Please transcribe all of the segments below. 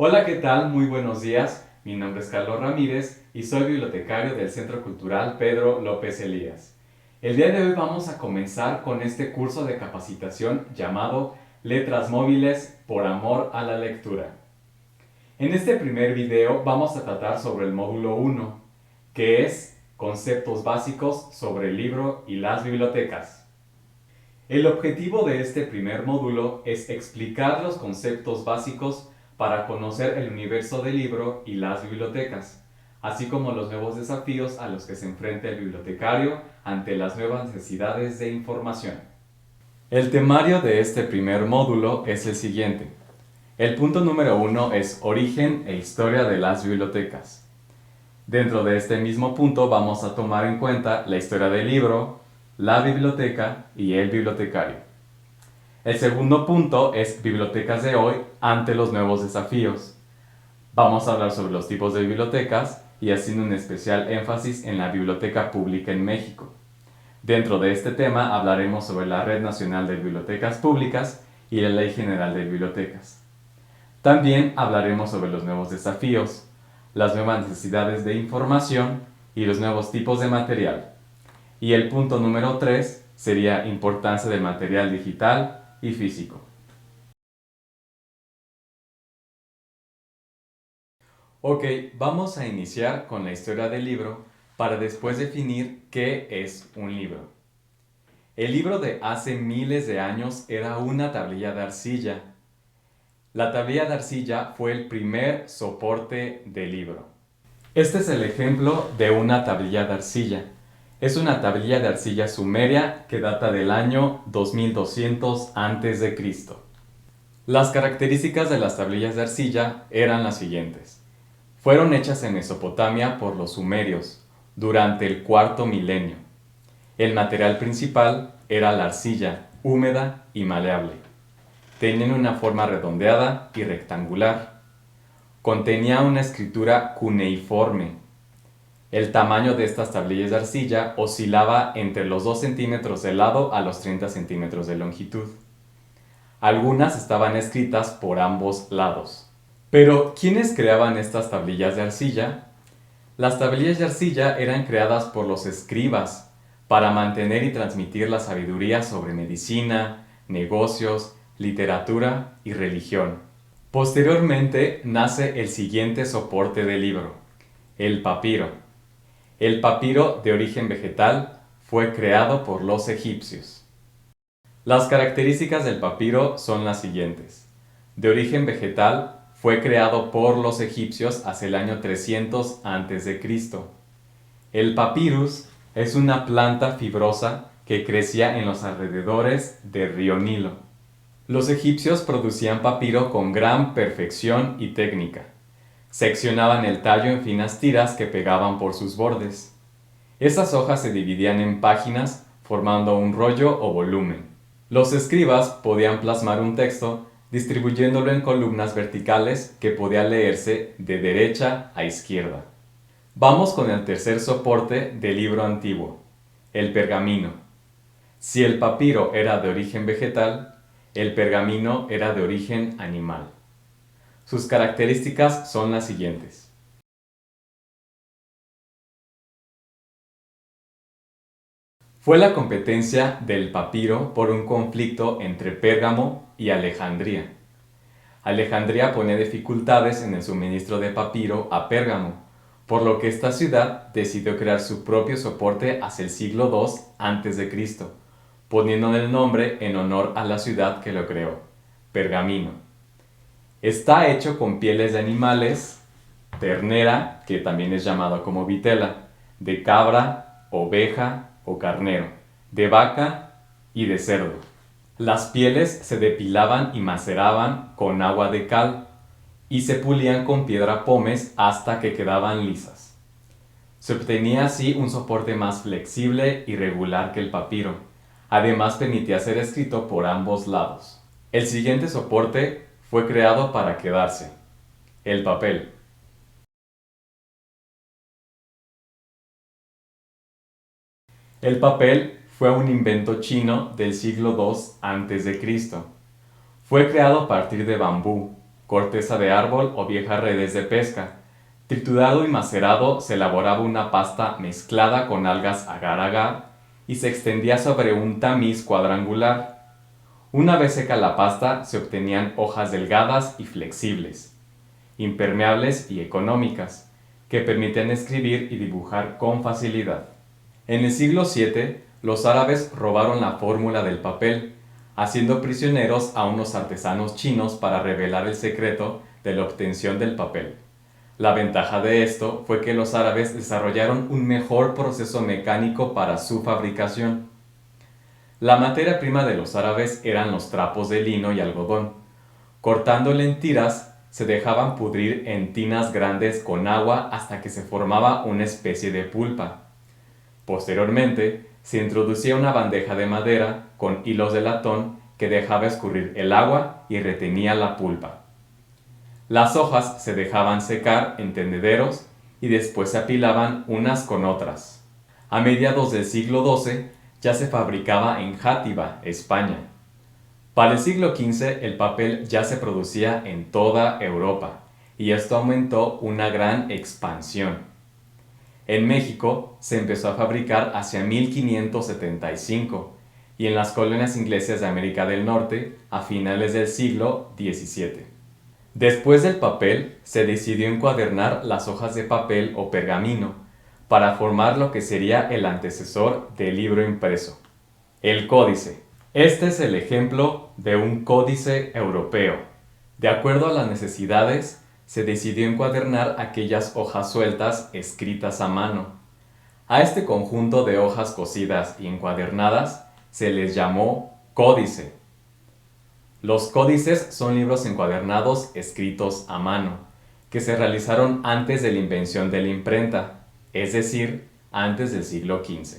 Hola, ¿qué tal? Muy buenos días. Mi nombre es Carlos Ramírez y soy bibliotecario del Centro Cultural Pedro López Elías. El día de hoy vamos a comenzar con este curso de capacitación llamado Letras Móviles por Amor a la Lectura. En este primer video vamos a tratar sobre el módulo 1, que es Conceptos básicos sobre el libro y las bibliotecas. El objetivo de este primer módulo es explicar los conceptos básicos para conocer el universo del libro y las bibliotecas, así como los nuevos desafíos a los que se enfrenta el bibliotecario ante las nuevas necesidades de información. El temario de este primer módulo es el siguiente. El punto número 1 es origen e historia de las bibliotecas. Dentro de este mismo punto vamos a tomar en cuenta la historia del libro, la biblioteca y el bibliotecario. El segundo punto es bibliotecas de hoy ante los nuevos desafíos. Vamos a hablar sobre los tipos de bibliotecas y haciendo un especial énfasis en la biblioteca pública en México. Dentro de este tema hablaremos sobre la Red Nacional de Bibliotecas Públicas y la Ley General de Bibliotecas. También hablaremos sobre los nuevos desafíos, las nuevas necesidades de información y los nuevos tipos de material. Y el punto número 3 sería importancia del material digital y físico. Ok, vamos a iniciar con la historia del libro para después definir qué es un libro. El libro de hace miles de años era una tablilla de arcilla. La tablilla de arcilla fue el primer soporte del libro. Este es el ejemplo de una tablilla de arcilla. Es una tablilla de arcilla sumeria que data del año 2200 a.C. Las características de las tablillas de arcilla eran las siguientes. Fueron hechas en Mesopotamia por los sumerios durante el cuarto milenio. El material principal era la arcilla, húmeda y maleable. Tenían una forma redondeada y rectangular. Contenía una escritura cuneiforme. El tamaño de estas tablillas de arcilla oscilaba entre los 2 centímetros de lado a los 30 centímetros de longitud. Algunas estaban escritas por ambos lados. Pero, ¿quiénes creaban estas tablillas de arcilla? Las tablillas de arcilla eran creadas por los escribas para mantener y transmitir la sabiduría sobre medicina, negocios, literatura y religión. Posteriormente nace el siguiente soporte del libro, el papiro. El papiro, de origen vegetal, fue creado por los egipcios. Las características del papiro son las siguientes. De origen vegetal, fue creado por los egipcios hacia el año 300 a.C. El papirus es una planta fibrosa que crecía en los alrededores del río Nilo. Los egipcios producían papiro con gran perfección y técnica. Seccionaban el tallo en finas tiras que pegaban por sus bordes. Esas hojas se dividían en páginas formando un rollo o volumen. Los escribas podían plasmar un texto distribuyéndolo en columnas verticales que podía leerse de derecha a izquierda. Vamos con el tercer soporte del libro antiguo, el pergamino. Si el papiro era de origen vegetal, el pergamino era de origen animal. Sus características son las siguientes. Fue la competencia del papiro por un conflicto entre Pérgamo y Alejandría. Alejandría ponía dificultades en el suministro de papiro a Pérgamo, por lo que esta ciudad decidió crear su propio soporte hacia el siglo II a.C., poniéndole el nombre en honor a la ciudad que lo creó, Pergamino. Está hecho con pieles de animales, ternera, que también es llamado como vitela, de cabra, oveja o carnero, de vaca y de cerdo. Las pieles se depilaban y maceraban con agua de cal y se pulían con piedra pómez hasta que quedaban lisas. Se obtenía así un soporte más flexible y regular que el papiro. Además permitía ser escrito por ambos lados. El siguiente soporte fue creado para quedarse: el papel. El papel fue un invento chino del siglo II a.C. Fue creado a partir de bambú, corteza de árbol o viejas redes de pesca. Triturado y macerado se elaboraba una pasta mezclada con algas agar-agar y se extendía sobre un tamiz cuadrangular. Una vez seca la pasta se obtenían hojas delgadas y flexibles, impermeables y económicas, que permitían escribir y dibujar con facilidad. En el siglo VII, los árabes robaron la fórmula del papel, haciendo prisioneros a unos artesanos chinos para revelar el secreto de la obtención del papel. La ventaja de esto fue que los árabes desarrollaron un mejor proceso mecánico para su fabricación. La materia prima de los árabes eran los trapos de lino y algodón. Cortándole en tiras, se dejaban pudrir en tinas grandes con agua hasta que se formaba una especie de pulpa. Posteriormente, se introducía una bandeja de madera con hilos de latón que dejaba escurrir el agua y retenía la pulpa. Las hojas se dejaban secar en tendederos y después se apilaban unas con otras. A mediados del siglo XII ya se fabricaba en Játiva, España. Para el siglo XV el papel ya se producía en toda Europa y esto aumentó una gran expansión. En México se empezó a fabricar hacia 1575 y en las colonias inglesas de América del Norte a finales del siglo XVII. Después del papel se decidió encuadernar las hojas de papel o pergamino para formar lo que sería el antecesor del libro impreso, el códice. Este es el ejemplo de un códice europeo. De acuerdo a las necesidades, se decidió encuadernar aquellas hojas sueltas escritas a mano. A este conjunto de hojas cosidas y encuadernadas se les llamó códice. Los códices son libros encuadernados escritos a mano, que se realizaron antes de la invención de la imprenta, es decir, antes del siglo XV.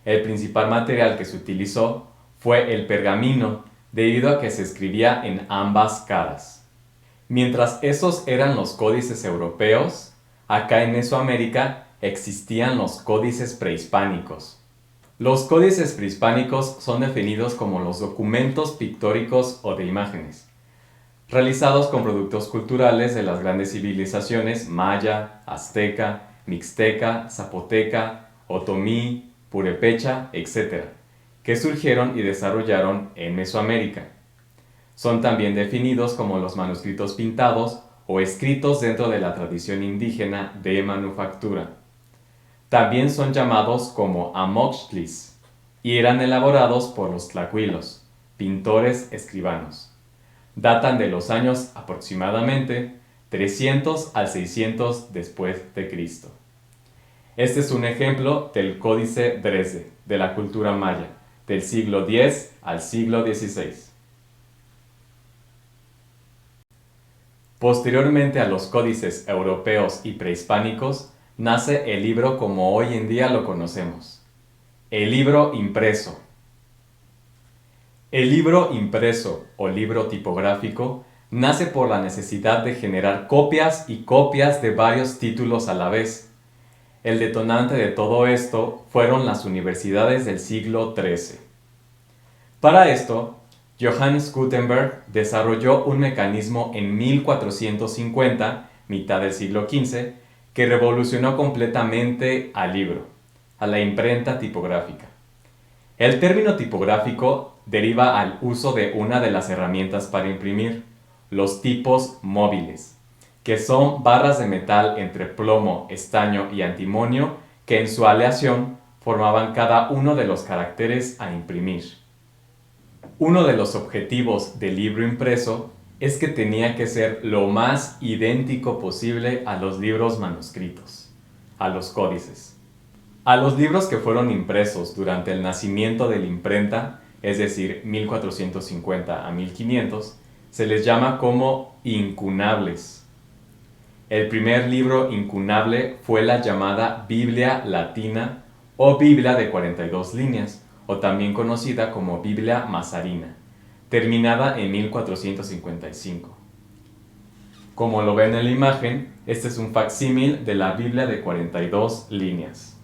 El principal material que se utilizó fue el pergamino, debido a que se escribía en ambas caras. Mientras esos eran los códices europeos, acá en Mesoamérica existían los códices prehispánicos. Los códices prehispánicos son definidos como los documentos pictóricos o de imágenes, realizados con productos culturales de las grandes civilizaciones maya, azteca, mixteca, zapoteca, otomí, purépecha, etc., que surgieron y desarrollaron en Mesoamérica. Son también definidos como los manuscritos pintados o escritos dentro de la tradición indígena de manufactura. También son llamados como amoxtlis y eran elaborados por los tlacuilos, pintores escribanos. Datan de los años aproximadamente 300 al 600 después de Cristo. Este es un ejemplo del Códice Dresde de la cultura maya, del siglo X al siglo XVI. Posteriormente a los códices europeos y prehispánicos, nace el libro como hoy en día lo conocemos. El libro impreso. El libro impreso o libro tipográfico nace por la necesidad de generar copias y copias de varios títulos a la vez. El detonante de todo esto fueron las universidades del siglo XIII. Para esto, Johannes Gutenberg desarrolló un mecanismo en 1450, mitad del siglo XV, que revolucionó completamente al libro, a la imprenta tipográfica. El término tipográfico deriva al uso de una de las herramientas para imprimir, los tipos móviles, que son barras de metal entre plomo, estaño y antimonio que en su aleación formaban cada uno de los caracteres a imprimir. Uno de los objetivos del libro impreso es que tenía que ser lo más idéntico posible a los libros manuscritos, a los códices. A los libros que fueron impresos durante el nacimiento de la imprenta, es decir, 1450 a 1500, se les llama como incunables. El primer libro incunable fue la llamada Biblia Latina o Biblia de 42 líneas, o también conocida como Biblia Mazarina, terminada en 1455. Como lo ven en la imagen, este es un facsímil de la Biblia de 42 líneas.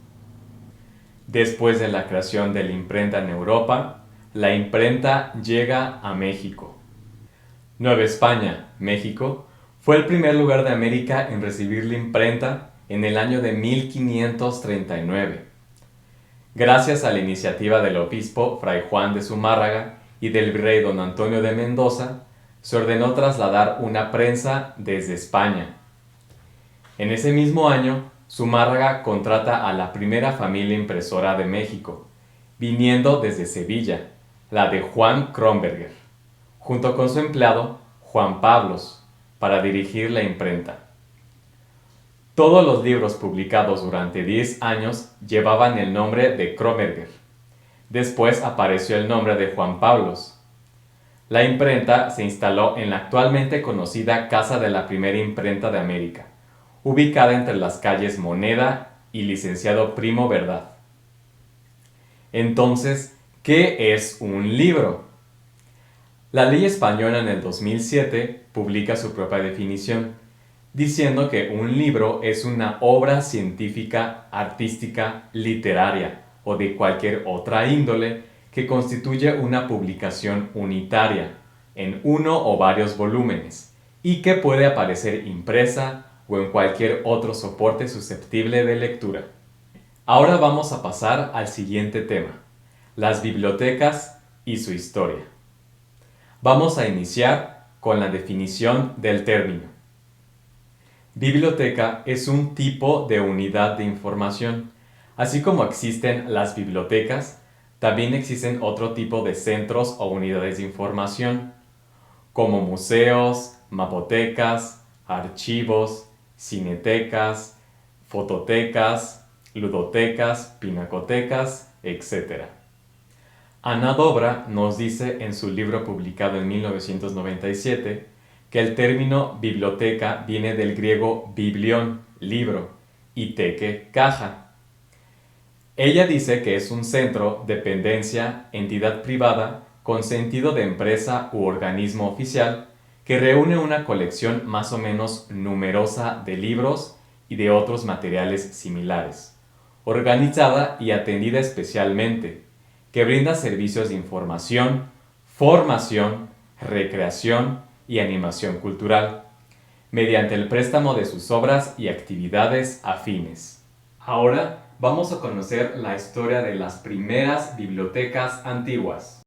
Después de la creación de la imprenta en Europa, la imprenta llega a México. Nueva España, México, fue el primer lugar de América en recibir la imprenta en el año de 1539. Gracias a la iniciativa del obispo Fray Juan de Zumárraga y del virrey don Antonio de Mendoza, se ordenó trasladar una prensa desde España. En ese mismo año, Zumárraga contrata a la primera familia impresora de México, viniendo desde Sevilla, la de Juan Kronberger, junto con su empleado Juan Pablos, para dirigir la imprenta. Todos los libros publicados durante 10 años llevaban el nombre de Kronberger. Después apareció el nombre de Juan Pablos. La imprenta se instaló en la actualmente conocida Casa de la Primera Imprenta de América, ubicada entre las calles Moneda y Licenciado Primo Verdad. Entonces, ¿qué es un libro? La ley española en el 2007 publica su propia definición, diciendo que un libro es una obra científica, artística, literaria o de cualquier otra índole que constituye una publicación unitaria, en uno o varios volúmenes, y que puede aparecer impresa o en cualquier otro soporte susceptible de lectura. Ahora vamos a pasar al siguiente tema, las bibliotecas y su historia. Vamos a iniciar con la definición del término. Biblioteca es un tipo de unidad de información. Así como existen las bibliotecas, también existen otro tipo de centros o unidades de información, como museos, mapotecas, archivos, cinetecas, fototecas, ludotecas, pinacotecas, etc. Ana Dobra nos dice en su libro publicado en 1997 que el término biblioteca viene del griego biblión, libro, y teque, caja. Ella dice que es un centro, dependencia, entidad privada con sentido de empresa u organismo oficial que reúne una colección más o menos numerosa de libros y de otros materiales similares, organizada y atendida especialmente, que brinda servicios de información, formación, recreación y animación cultural, mediante el préstamo de sus obras y actividades afines. Ahora vamos a conocer la historia de las primeras bibliotecas antiguas.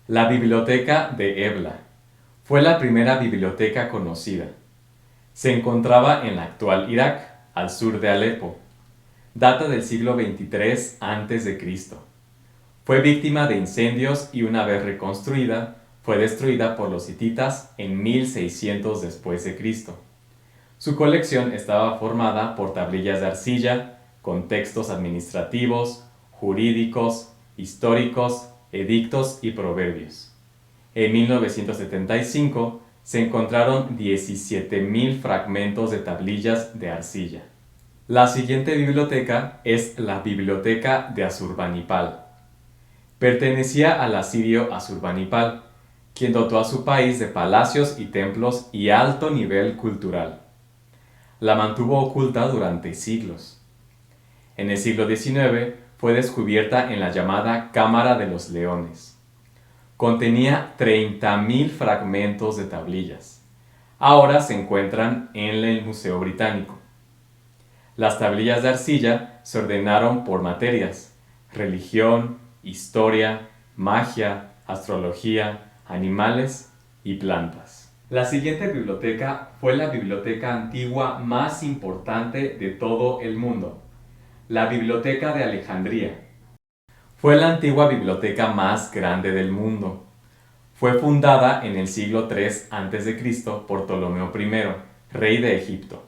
La Biblioteca de Ebla fue la primera biblioteca conocida. Se encontraba en la actual Irak, al sur de Alepo. Data del siglo XXIII a.C. Fue víctima de incendios y una vez reconstruida, fue destruida por los hititas en 1600 después de Cristo. Su colección estaba formada por tablillas de arcilla con textos administrativos, jurídicos, históricos, edictos y proverbios. En 1975 se encontraron 17.000 fragmentos de tablillas de arcilla. La siguiente biblioteca es la Biblioteca de Asurbanipal. Pertenecía al asirio Asurbanipal, quien dotó a su país de palacios y templos y alto nivel cultural. La mantuvo oculta durante siglos. En el siglo XIX fue descubierta en la llamada Cámara de los Leones. Contenía 30.000 fragmentos de tablillas. Ahora se encuentran en el Museo Británico. Las tablillas de arcilla se ordenaron por materias: religión, historia, magia, astrología, animales y plantas. La siguiente biblioteca fue la biblioteca antigua más importante de todo el mundo, la Biblioteca de Alejandría. Fue la antigua biblioteca más grande del mundo. Fue fundada en el siglo III a.C. por Ptolomeo I, rey de Egipto.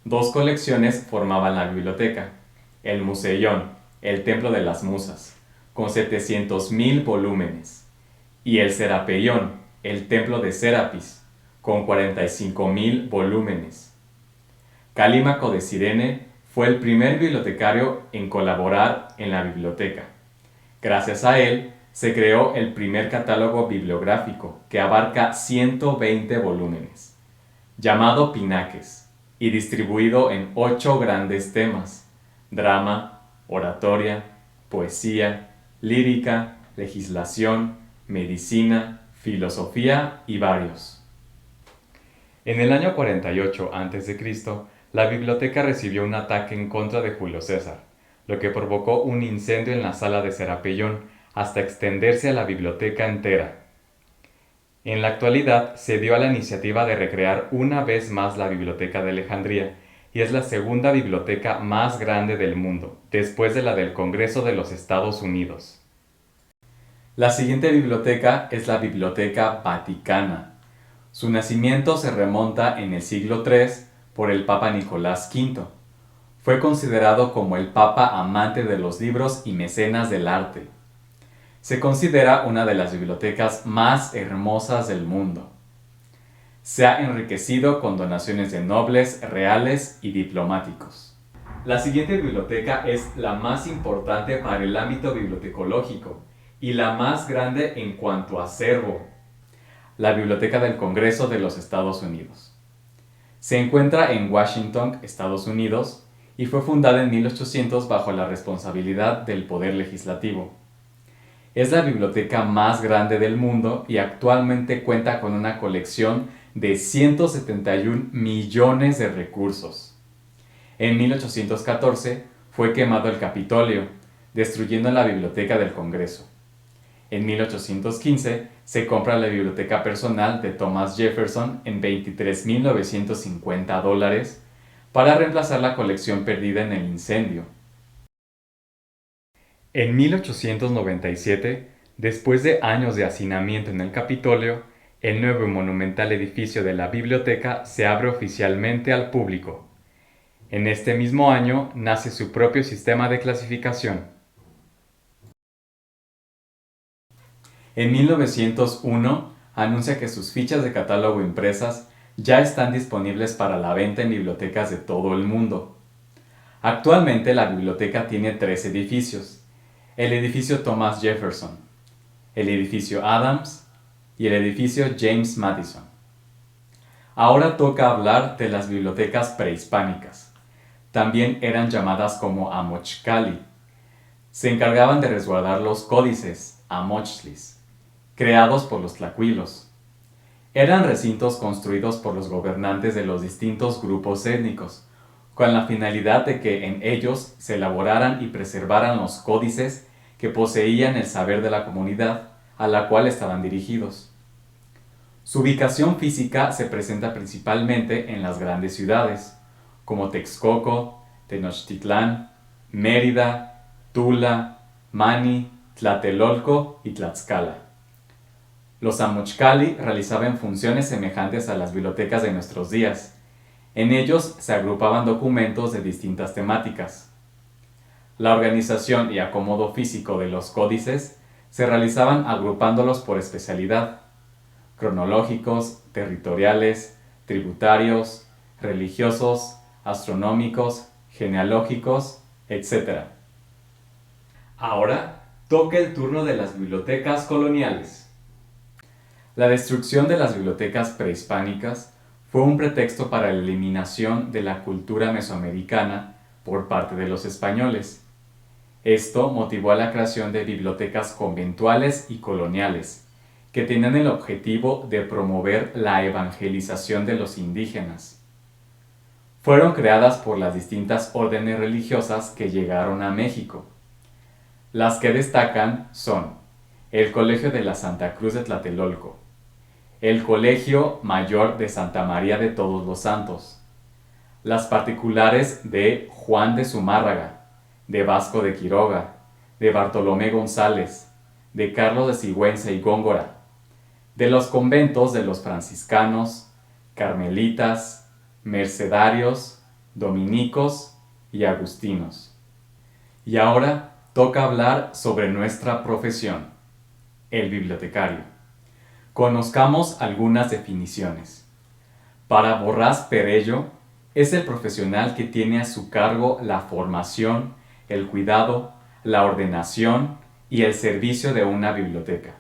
Dos colecciones formaban la biblioteca: el Museión, el Templo de las Musas, con 700.000 volúmenes, y el Serapeión, el Templo de Serapis, con 45.000 volúmenes. Calímaco de Cirene fue el primer bibliotecario en colaborar en la biblioteca. Gracias a él, se creó el primer catálogo bibliográfico, que abarca 120 volúmenes, llamado Pinaques, y distribuido en 8 grandes temas: drama, oratoria, poesía, lírica, legislación, medicina, filosofía y varios. En el año 48 a.C., la biblioteca recibió un ataque en contra de Julio César, lo que provocó un incendio en la sala de Serapellón hasta extenderse a la biblioteca entera. En la actualidad se dio a la iniciativa de recrear una vez más la Biblioteca de Alejandría y es la segunda biblioteca más grande del mundo, después de la del Congreso de los Estados Unidos. La siguiente biblioteca es la Biblioteca Vaticana. Su nacimiento se remonta en el siglo III por el Papa Nicolás V. Fue considerado como el Papa amante de los libros y mecenas del arte. Se considera una de las bibliotecas más hermosas del mundo. Se ha enriquecido con donaciones de nobles, reales y diplomáticos. La siguiente biblioteca es la más importante para el ámbito bibliotecológico y la más grande en cuanto a acervo, la Biblioteca del Congreso de los Estados Unidos. Se encuentra en Washington, Estados Unidos, y fue fundada en 1800 bajo la responsabilidad del Poder Legislativo. Es la biblioteca más grande del mundo y actualmente cuenta con una colección de 171 millones de recursos. En 1814 fue quemado el Capitolio, destruyendo la Biblioteca del Congreso. En 1815 se compra la biblioteca personal de Thomas Jefferson en $23,950 para reemplazar la colección perdida en el incendio. En 1897, después de años de hacinamiento en el Capitolio, el nuevo y monumental edificio de la biblioteca se abre oficialmente al público. En este mismo año nace su propio sistema de clasificación. En 1901 anuncia que sus fichas de catálogo impresas ya están disponibles para la venta en bibliotecas de todo el mundo. Actualmente la biblioteca tiene 3 edificios: el edificio Thomas Jefferson, el edificio Adams y el edificio James Madison. Ahora toca hablar de las bibliotecas prehispánicas. También eran llamadas como Amoxcalli. Se encargaban de resguardar los códices, amoxtlis, creados por los tlacuilos. Eran recintos construidos por los gobernantes de los distintos grupos étnicos, con la finalidad de que en ellos se elaboraran y preservaran los códices que poseían el saber de la comunidad a la cual estaban dirigidos. Su ubicación física se presenta principalmente en las grandes ciudades, como Texcoco, Tenochtitlán, Mérida, Tula, Mani, Tlatelolco y Tlaxcala. Los Amoxcalli realizaban funciones semejantes a las bibliotecas de nuestros días. En ellos se agrupaban documentos de distintas temáticas. La organización y acomodo físico de los códices se realizaban agrupándolos por especialidad: cronológicos, territoriales, tributarios, religiosos, astronómicos, genealógicos, etc. Ahora toca el turno de las bibliotecas coloniales. La destrucción de las bibliotecas prehispánicas fue un pretexto para la eliminación de la cultura mesoamericana por parte de los españoles. Esto motivó a la creación de bibliotecas conventuales y coloniales, que tenían el objetivo de promover la evangelización de los indígenas. Fueron creadas por las distintas órdenes religiosas que llegaron a México. Las que destacan son el Colegio de la Santa Cruz de Tlatelolco, el Colegio Mayor de Santa María de Todos los Santos, las particulares de Juan de Zumárraga, de Vasco de Quiroga, de Bartolomé González, de Carlos de Sigüenza y Góngora, de los conventos de los franciscanos, carmelitas, mercedarios, dominicos y agustinos. Y ahora toca hablar sobre nuestra profesión, el bibliotecario. Conozcamos algunas definiciones. Para Borrás Perello, es el profesional que tiene a su cargo la formación, el cuidado, la ordenación y el servicio de una biblioteca.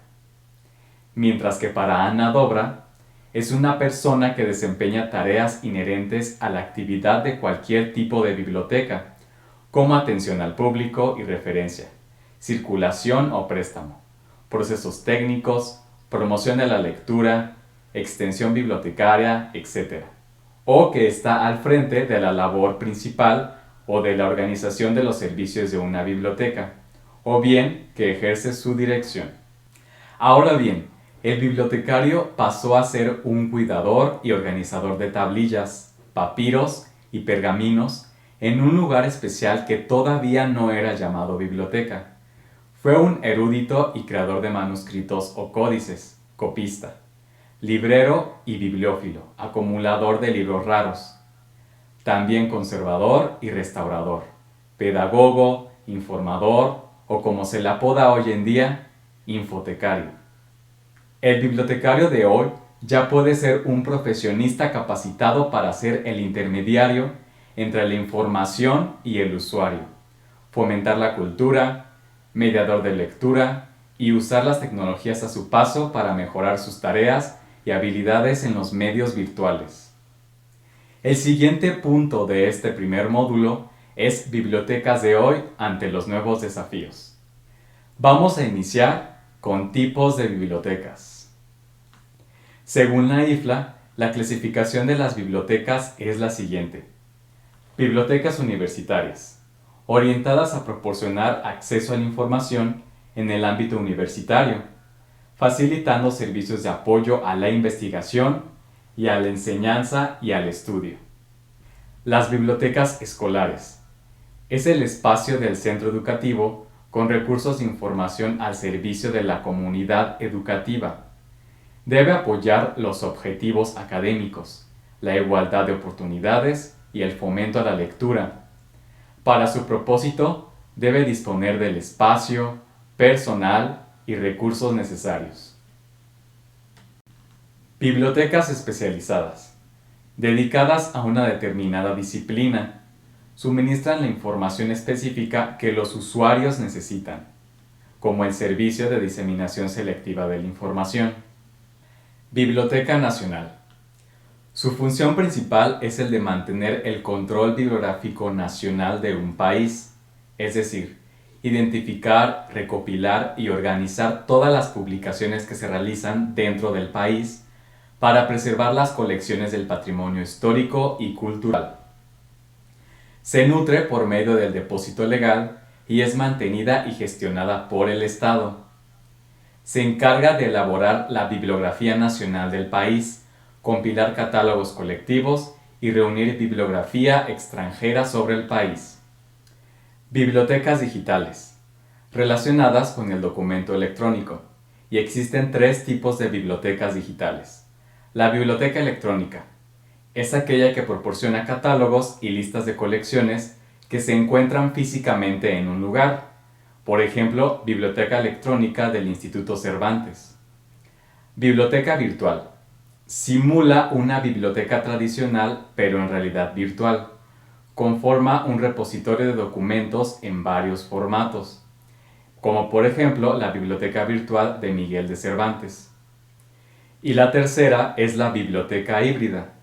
Mientras que para Ana Dobra, es una persona que desempeña tareas inherentes a la actividad de cualquier tipo de biblioteca, como atención al público y referencia, circulación o préstamo, procesos técnicos, promoción de la lectura, extensión bibliotecaria, etc. O que está al frente de la labor principal o de la organización de los servicios de una biblioteca, o bien que ejerce su dirección. Ahora bien, el bibliotecario pasó a ser un cuidador y organizador de tablillas, papiros y pergaminos en un lugar especial que todavía no era llamado biblioteca. Fue un erudito y creador de manuscritos o códices, copista, librero y bibliófilo, acumulador de libros raros, también conservador y restaurador, pedagogo, informador o como se le apoda hoy en día, infotecario. El bibliotecario de hoy ya puede ser un profesionista capacitado para ser el intermediario entre la información y el usuario, fomentar la cultura, mediador de lectura y usar las tecnologías a su paso para mejorar sus tareas y habilidades en los medios virtuales. El siguiente punto de este primer módulo es bibliotecas de hoy ante los nuevos desafíos. Vamos a iniciar con tipos de bibliotecas. Según la IFLA, la clasificación de las bibliotecas es la siguiente. Bibliotecas universitarias, orientadas a proporcionar acceso a la información en el ámbito universitario, facilitando servicios de apoyo a la investigación y a la enseñanza y al estudio. Las bibliotecas escolares. Es el espacio del centro educativo con recursos de información al servicio de la comunidad educativa. Debe apoyar los objetivos académicos, la igualdad de oportunidades y el fomento a la lectura. Para su propósito, debe disponer del espacio, personal y recursos necesarios. Bibliotecas especializadas. Dedicadas a una determinada disciplina. Suministran la información específica que los usuarios necesitan, como el servicio de diseminación selectiva de la información. Biblioteca Nacional. Su función principal es el de mantener el control bibliográfico nacional de un país, es decir, identificar, recopilar y organizar todas las publicaciones que se realizan dentro del país para preservar las colecciones del patrimonio histórico y cultural. Se nutre por medio del depósito legal y es mantenida y gestionada por el Estado. Se encarga de elaborar la bibliografía nacional del país, compilar catálogos colectivos y reunir bibliografía extranjera sobre el país. Bibliotecas digitales, relacionadas con el documento electrónico, y existen 3 tipos de bibliotecas digitales. La biblioteca electrónica es aquella que proporciona catálogos y listas de colecciones que se encuentran físicamente en un lugar, por ejemplo, Biblioteca Electrónica del Instituto Cervantes. Biblioteca virtual. Simula una biblioteca tradicional, pero en realidad virtual. Conforma un repositorio de documentos en varios formatos, como por ejemplo la Biblioteca Virtual de Miguel de Cervantes. Y la tercera es la biblioteca híbrida,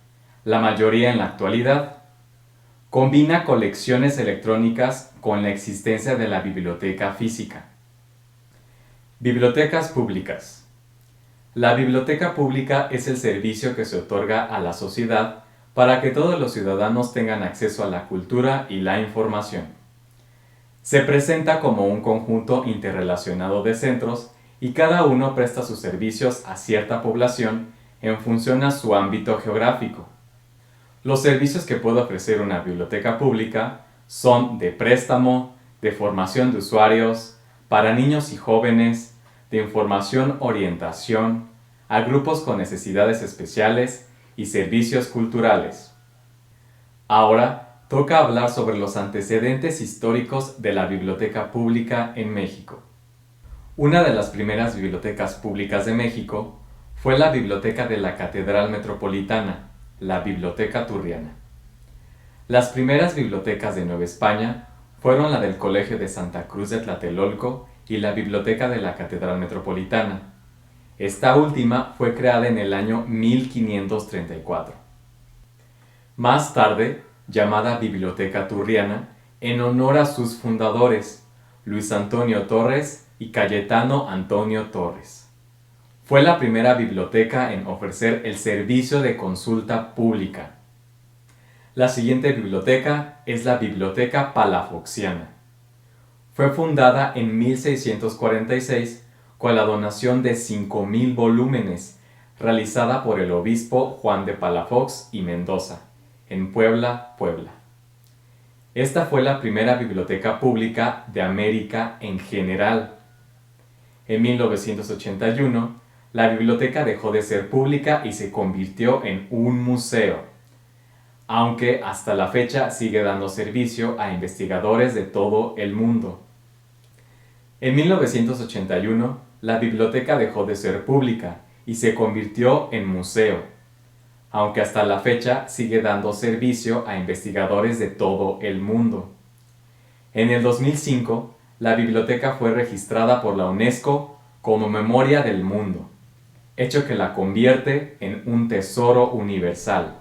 la mayoría en la actualidad. Combina colecciones electrónicas con la existencia de la biblioteca física. Bibliotecas públicas. La biblioteca pública es el servicio que se otorga a la sociedad para que todos los ciudadanos tengan acceso a la cultura y la información. Se presenta como un conjunto interrelacionado de centros y cada uno presta sus servicios a cierta población en función a su ámbito geográfico. Los servicios que puede ofrecer una biblioteca pública son de préstamo, de formación de usuarios, para niños y jóvenes, de información orientación, a grupos con necesidades especiales y servicios culturales. Ahora toca hablar sobre los antecedentes históricos de la biblioteca pública en México. Una de las primeras bibliotecas públicas de México fue la Biblioteca de la Catedral Metropolitana, la Biblioteca Turriana. Las primeras bibliotecas de Nueva España fueron la del Colegio de Santa Cruz de Tlatelolco y la Biblioteca de la Catedral Metropolitana. Esta última fue creada en el año 1534. Más tarde, llamada Biblioteca Turriana, en honor a sus fundadores, Luis Antonio Torres y Cayetano Antonio Torres. Fue la primera biblioteca en ofrecer el servicio de consulta pública. La siguiente biblioteca es la Biblioteca Palafoxiana. Fue fundada en 1646 con la donación de 5.000 volúmenes, realizada por el obispo Juan de Palafox y Mendoza, en Puebla, Puebla. Esta fue la primera biblioteca pública de América en general. En 1981, la biblioteca dejó de ser pública y se convirtió en un museo, aunque hasta la fecha sigue dando servicio a investigadores de todo el mundo. En 1981, la biblioteca dejó de ser pública y se convirtió en museo, aunque hasta la fecha sigue dando servicio a investigadores de todo el mundo. En el 2005, la biblioteca fue registrada por la UNESCO como Memoria del Mundo, hecho que la convierte en un tesoro universal.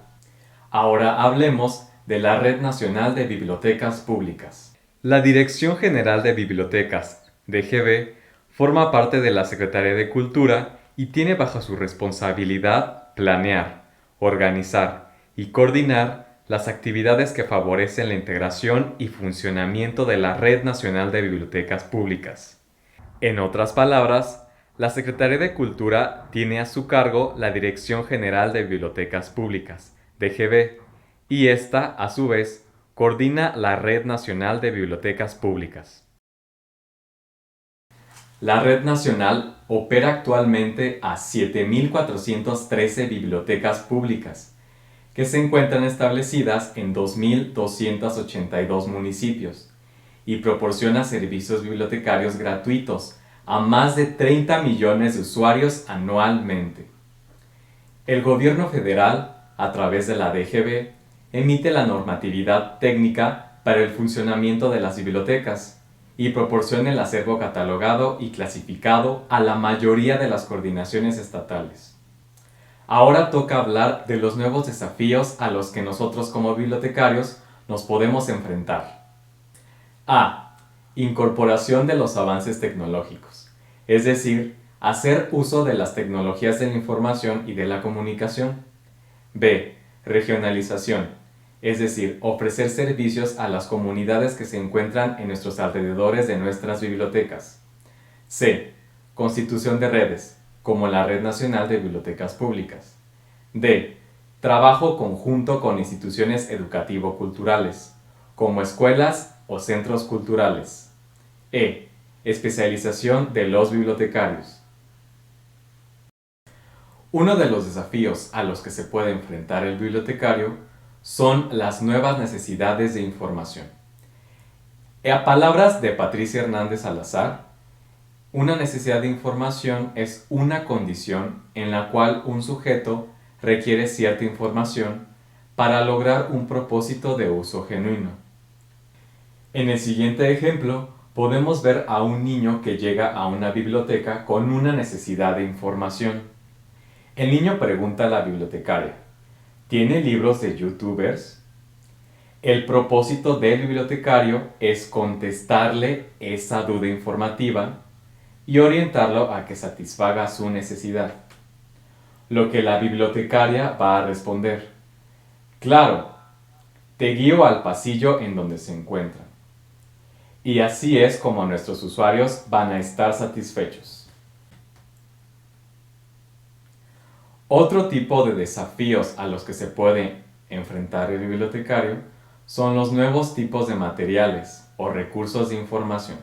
Ahora hablemos de la Red Nacional de Bibliotecas Públicas. La Dirección General de Bibliotecas, DGB, forma parte de la Secretaría de Cultura y tiene bajo su responsabilidad planear, organizar y coordinar las actividades que favorecen la integración y funcionamiento de la Red Nacional de Bibliotecas Públicas. En otras palabras, la Secretaría de Cultura tiene a su cargo la Dirección General de Bibliotecas Públicas, DGB, y esta, a su vez, coordina la Red Nacional de Bibliotecas Públicas. La Red Nacional opera actualmente a 7.413 bibliotecas públicas, que se encuentran establecidas en 2.282 municipios, y proporciona servicios bibliotecarios gratuitos a más de 30 millones de usuarios anualmente. El gobierno federal, a través de la DGB, emite la normatividad técnica para el funcionamiento de las bibliotecas y proporciona el acervo catalogado y clasificado a la mayoría de las coordinaciones estatales. Ahora toca hablar de los nuevos desafíos a los que nosotros como bibliotecarios nos podemos enfrentar. A. Incorporación de los avances tecnológicos, es decir, hacer uso de las tecnologías de la información y de la comunicación. B. Regionalización, es decir, ofrecer servicios a las comunidades que se encuentran en nuestros alrededores de nuestras bibliotecas. C. Constitución de redes, como la Red Nacional de Bibliotecas Públicas. D. Trabajo conjunto con instituciones educativo-culturales, como escuelas o centros culturales. E. Especialización de los bibliotecarios. Uno de los desafíos a los que se puede enfrentar el bibliotecario son las nuevas necesidades de información. A palabras de Patricia Hernández Salazar, una necesidad de información es una condición en la cual un sujeto requiere cierta información para lograr un propósito de uso genuino. En el siguiente ejemplo, podemos ver a un niño que llega a una biblioteca con una necesidad de información. El niño pregunta a la bibliotecaria: ¿tiene libros de youtubers? El propósito del bibliotecario es contestarle esa duda informativa y orientarlo a que satisfaga su necesidad. Lo que la bibliotecaria va a responder: claro, te guío al pasillo en donde se encuentra. Y así es como nuestros usuarios van a estar satisfechos. Otro tipo de desafíos a los que se puede enfrentar el bibliotecario son los nuevos tipos de materiales o recursos de información.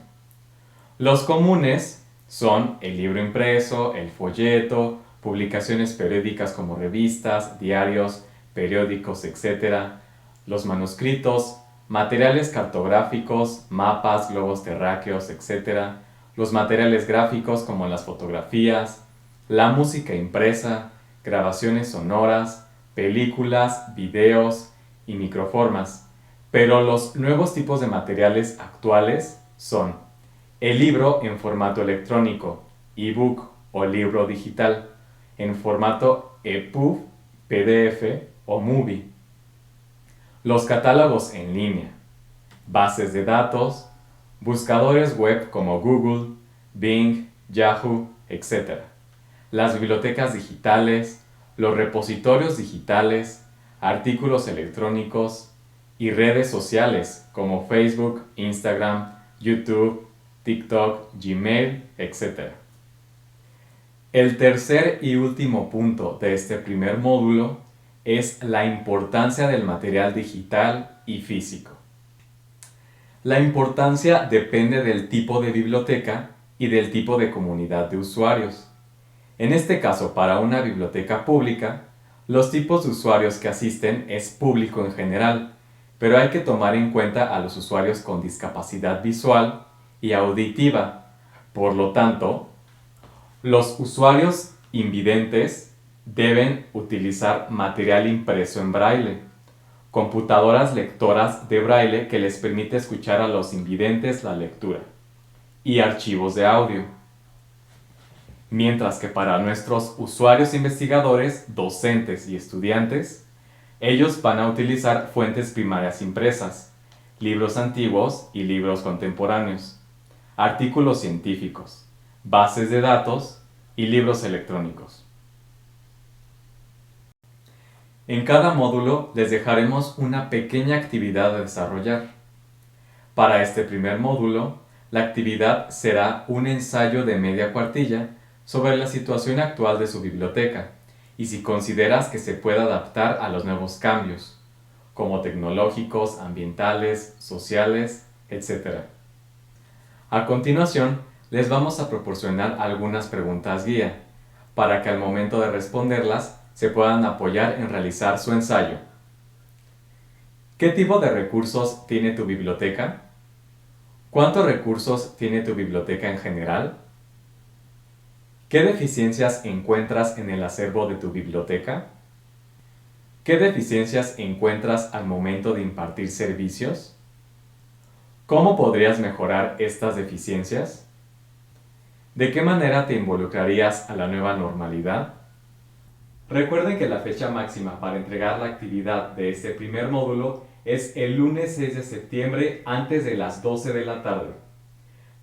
Los comunes son el libro impreso, el folleto, publicaciones periódicas como revistas, diarios, periódicos, etc., los manuscritos, materiales cartográficos, mapas, globos terráqueos, etc., los materiales gráficos como las fotografías, la música impresa, grabaciones sonoras, películas, videos y microformas. Pero los nuevos tipos de materiales actuales son el libro en formato electrónico, ebook o libro digital, en formato EPUB, PDF o MOVI. Los catálogos en línea, bases de datos, buscadores web como Google, Bing, Yahoo, etc. las bibliotecas digitales, los repositorios digitales, artículos electrónicos y redes sociales como Facebook, Instagram, YouTube, TikTok, Gmail, etc. El tercer y último punto de este primer módulo es la importancia del material digital y físico. La importancia depende del tipo de biblioteca y del tipo de comunidad de usuarios. En este caso, para una biblioteca pública, los tipos de usuarios que asisten es público en general, pero hay que tomar en cuenta a los usuarios con discapacidad visual y auditiva. Por lo tanto, los usuarios invidentes deben utilizar material impreso en braille, computadoras lectoras de braille que les permite escuchar a los invidentes la lectura, y archivos de audio. Mientras que para nuestros usuarios investigadores, docentes y estudiantes, ellos van a utilizar fuentes primarias impresas, libros antiguos y libros contemporáneos, artículos científicos, bases de datos y libros electrónicos. En cada módulo les dejaremos una pequeña actividad a desarrollar. Para este primer módulo, la actividad será un ensayo de media cuartilla sobre la situación actual de su biblioteca y si consideras que se puede adaptar a los nuevos cambios, como tecnológicos, ambientales, sociales, etc. A continuación, les vamos a proporcionar algunas preguntas guía, para que al momento de responderlas se puedan apoyar en realizar su ensayo. ¿Qué tipo de recursos tiene tu biblioteca? ¿Cuántos recursos tiene tu biblioteca en general? ¿Qué deficiencias encuentras en el acervo de tu biblioteca? ¿Qué deficiencias encuentras al momento de impartir servicios? ¿Cómo podrías mejorar estas deficiencias? ¿De qué manera te involucrarías a la nueva normalidad? Recuerden que la fecha máxima para entregar la actividad de este primer módulo es el lunes 6 de septiembre antes de las 12 de la tarde.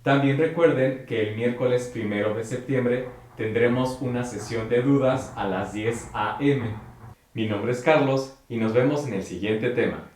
También recuerden que el miércoles 1 de septiembre tendremos una sesión de dudas a las 10 a.m. Mi nombre es Carlos y nos vemos en el siguiente tema.